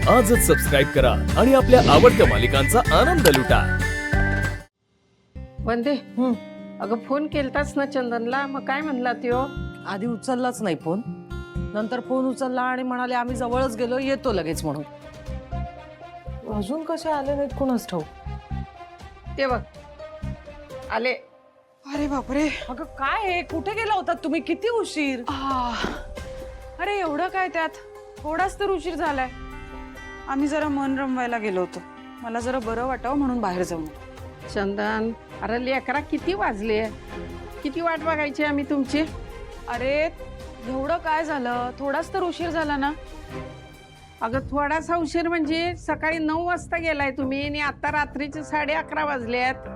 आजच सबस्क्राईब करा आणि आपल्या आवडत्या मालिकांचा आनंद लुटा। वंदे अगं फोन केलतास ना चंदनला, मग काय म्हणला त्यो? आधी उचललाच नाही फोन, नंतर फोन उचलला आणि म्हणाले आम्ही जवळच गेलो, येतो लगेच म्हणून। अजून कसे आले नाहीत कोणास ठाऊक। ते बघ आले। अरे बापरे, अगं काय आहे, कुठे गेला होता तुम्ही? किती उशीर? अरे एवढं काय त्यात, थोडाच तर उशीर झालाय। आम्ही जरा मन रमवायला गेलो होतो, मला जरा बरं वाटावं म्हणून बाहेर जाऊन। चंदन, अरे लेकरा किती वाजले, किती वाट बघायची आम्ही तुमची। अरे एवढं काय झालं, थोडाच तर उशीर झाला ना। अगं थोडासा उशीर म्हणजे सकाळी 9 वाजता गेलाय तुम्ही आणि आता रात्रीचे 11:30 वाजलेत।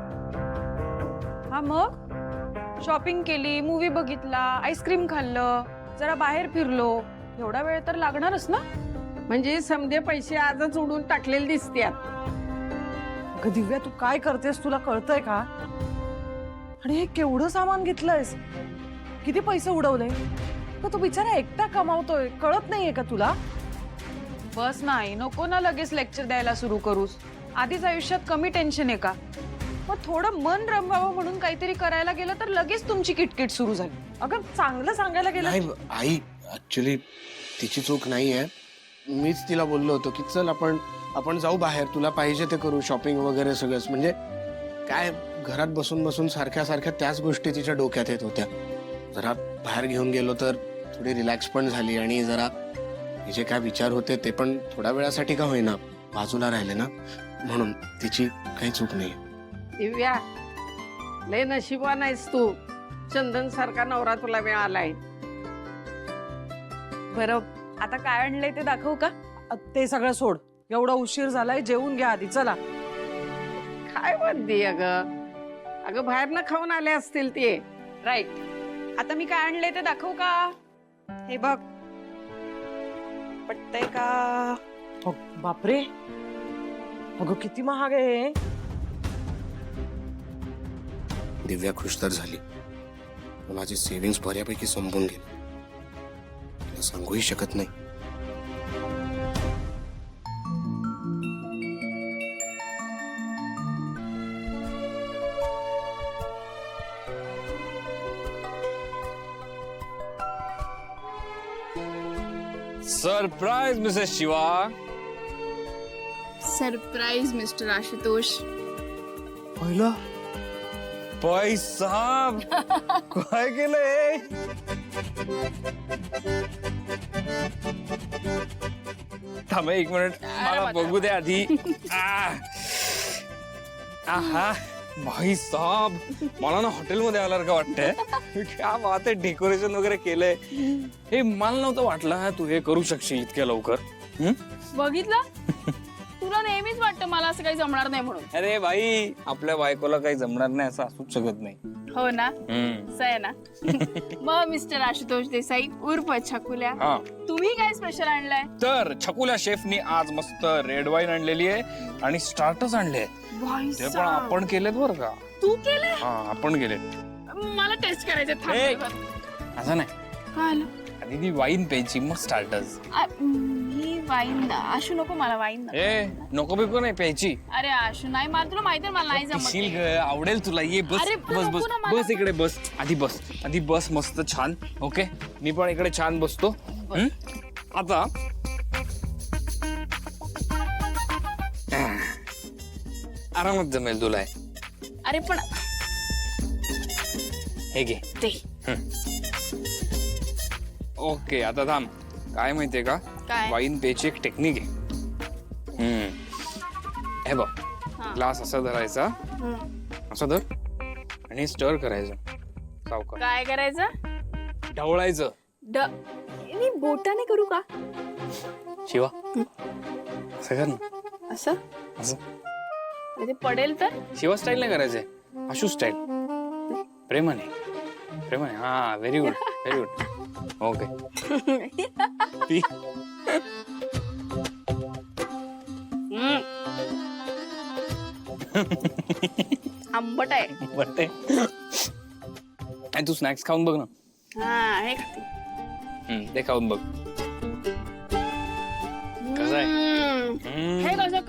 हा मग शॉपिंग केली, मूवी बघितला, आईस्क्रीम खाल्लं, जरा बाहेर फिरलो, एवढा वेळ तर लागणारच ना। म्हणजे समधे पैसे आजच उडून टाकलेले दिसतात। अगं दिव्या, तू काय करतेस, तुला कळतंय का? आणि हे केवढं सामान घेतलंयस, किती पैसे उडवले? का तू बिचारा एकटा कमावतोय, कळत नाहीये का तुला? बस नाही, नको ना लगेच लेक्चर द्यायला सुरू करूस। आधीच आयुष्यात कमी टेन्शन आहे का? मग थोडं मन रमवावं म्हणून काहीतरी करायला गेलं तर लगेच तुमची किटकिट सुरू झाली। अगं चांगलं सांगायला गेलं। नाही आई, ऍक्च्युली तिची चूक नाहीये। मीच तिला बोललो होतो की चल आपण जाऊ बाहेर, तुला पाहिजे ते करू, शॉपिंग वगैरे सगळंच। म्हणजे काय घरात बसून बसून सारख्या सारख्या त्याच गोष्टी तिच्या डोक्यात येत होत्या। जरा बाहेर घेऊन गेलो तर थोडी रिलॅक्स पण झाली आणि जरा तिचे काय विचार होते ते पण थोड्या वेळासाठी का होईना बाजूला राहिले ना, म्हणून तिची काही चूक नाही। दिव्या, लय नशिबवान आहेस तू, चंदन सारखा नवरा तुला मिळालाय। बरं, आता काय आणलंय ते दाखवू का? ते सगळं सोड, एवढा उशीर झालाय, जेवून घ्या आधी, चला। काय म्हणते अगं, अगं बाहेर न खाऊन आले असतील ते। राईट, आता मी काय आणलंय ते दाखवू का? हे बघ, पटतंय का? बापरे, अगं किती महाग आहे। दिव्या खुश तर झाली, माझी सेव्हिंग्स बऱ्यापैकी संपून गेली, तिला सांगूही शकत नाही। Surprise Mrs Shiva. Surprise mister Ashutosh. पहिला पैसा काय केलंय? थांब एक मिनिट, मला बघू दे आधी। आहा भाई साहब, मला ना हॉटेलमध्ये आल्यासारखं वाटतंय। क्या बात आहे, डेकोरेशन वगैरे केलंय। हे मला नव्हतं वाटलं तू हे करू शकशील इतक्या लवकर। बघितलं, तुला नेहमीच वाटतं मला असं काही जमणार नाही म्हणून। अरे भाई, आपल्या बायकोला काही जमणार नाही असं असूच शकत नाही। हो ना, असं आहे ना। मग मिस्टर आशुतोष देसाई उर्फ छकुल्या, हा, तुम्ही काय स्पेशल आणलंय? तर छकुल्या शेफनी आज मस्त रेड वाईन आणलेली आहे आणि स्टार्टर्स आणले, ते पण आपण केलेत बर का। तू केलंय? हा, आपण केलेत। मला टेस्ट करायचं ए, थांब। असं नाही, काय आलं? आधी ती वाईन प्यायची मग स्टार्टर्स। मी वाईन आशू नको, मला वाईन ए नको बिको नाही प्यायची। अरे आशू नाही, मला तुला माहिती आहे मला नाही जमत। पिशील ग, आवडेल तुला, ये बस अरे, बस नको बस ना मला. बस इकडे बस, आधी बस मस्त छान। ओके, मी पण इकडे छान बसतो। आता आरामात जमेल तुला। अरे पण हे घे। ते ओके, आता थांब, काय माहितीये का, काय? वाईन प्यायची एक टेक्निक आहे। हे बघ, ग्लास असा धरायचा, असा धर आणि स्टर करायचं सावकाश। काय करायचं? ढवळायचं। मी बोटाने करू का? शिवा, असं कर ना, असं असं। ते पडेल तर? शिवा स्टाईल नाही करायचंय, आशू स्टाईल, प्रेमाने प्रेमाने। हा, very good very good. Okay, आंबट आहे। वाटतंय तू स्नॅक्स खाऊन बघ ना। हा, हे खाते। ते खाऊन बघ कसं आहे।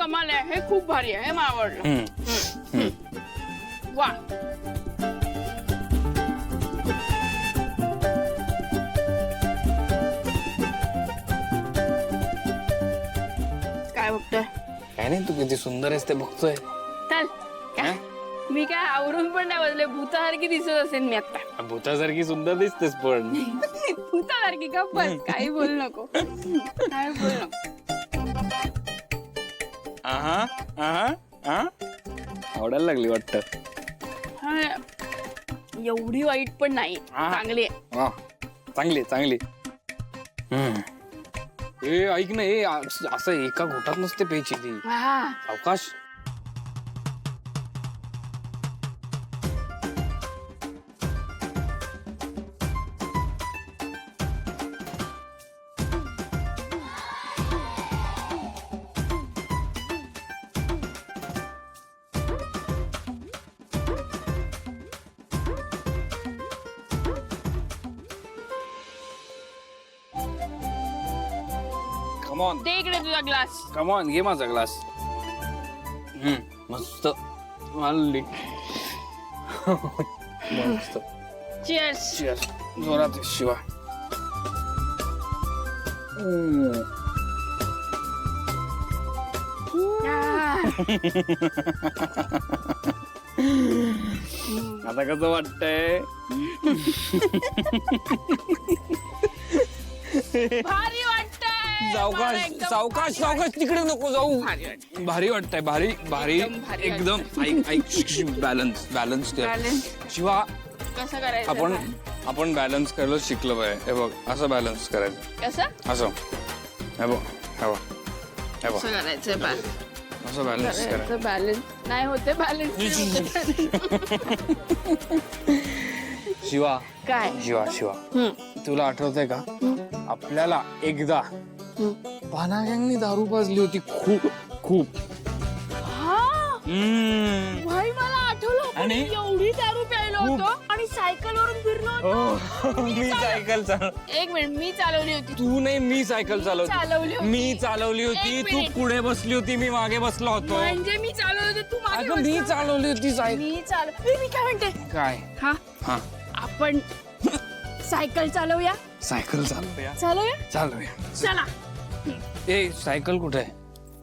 कमाल आहे, हे खूप भारी आहे, हे मला आवडलं. वा. काय बघतोय? काय नाही, तू किती सुंदर आहेस ते बघतोय. चल काय मी काय आवरून पण नाही बसले, भूतासारखी दिसत असेल मी आता. भूतासारखी सुंदर दिसतेस पण. भूतासारखी का बस, काही बोलू नको, काय बोलू नको. आहा आहा आ आवडायला लागली वाटतं. हा, एवढी वाईट पण नाही, हा. चांगली आहे. वा, चांगली चांगली. ए ऐक ना, ए असं एका घोटात नसते प्यायची ती, हा. अवकाश. Come on. दे इकडे तुझा ग्लास. Come on, घे माझा ग्लास. मस्त मारली. मस्त. चिअर्स. Cheers. जोरात आहे, शिवा. आता कसं वाटतंय? भारी वाटतंय. सावकाश मला एकदम सावकाश सावकाश, तिकडे नको जाऊ. भारी वाटतंय, भारी भारी एकदम भारी एकदम. ऐक बॅलन्स बॅलन्स कर. Balance. शिवा, कसं करायचं? आपण बॅलन्स करायला शिकलं पाहिजे. हे बघ, असं बॅलन्स करायचं, कसं असं. हे बघ, हे बघ, हे बघ, कसं करायचं? बॅलन्स असं बॅलन्स करायचं. बॅलन्स नाही होते, बॅलन्स. शिवा काय? शिवा शिवा, तुला आठवतंय का आपल्याला एकदा पाना गँगनी दारू पाजली होती, खूप खूप. भाई मला आठवलं, आपण आणि? एवढी दारू प्यायलो होतो आणि सायकल वरून फिरलो होतो. मी सायकल चालव. एक मिनिट, मी चालवली होती. तू नाही, मी सायकल चालवली चालवली. होती. मी चालवली होती, एक तू मिनिट. पुढे बसली होती, मी मागे बसलो होतो. म्हणजे मी चालवली होती, तू मागे अगं मी बसला. चालवली होती सायकल. मी काय म्हणते, काय? हा हा, आपण सायकल चालवूया. सायकल चालवूया. चालवूया. चला. ए, सायकल कुठे आहे?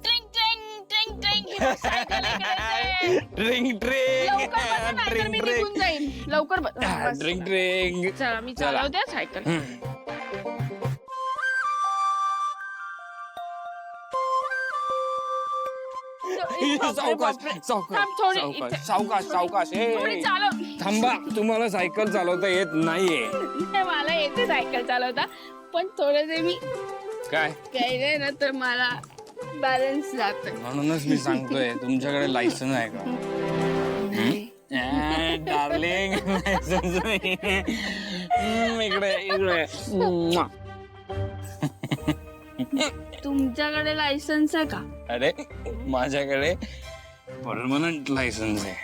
ट्रिंग ट्रिंग ट्रिंग ट्रिंग. ही बघ, सायकल इकडे आहे. ड्रिंक लवकर बसा, नाहीतर मी निघून जाईन. लवकर बस. Drink drink. चला, मी चला. चालवते सायकल. सावकाश सावकाश थांब थोडी सावकाश इथे. सावकाश सावकाश. थोडी ए, चालव. थांबा, तुम्हाला सायकल चालवता येत नाहीये. नाही, मला येते सायकल चालवता, पण थोडं मी काय? काय ना तर मला बॅलन्स जात. म्हणूनच मी सांगतोय, तुमच्याकडे लायसन आहे का? डार्लिंग, लायसन्स नाही. इकडे इकडे. तुमच्याकडे लायसन्स आहे का? अरे, माझ्याकडे परमनंट लायसन्स आहे.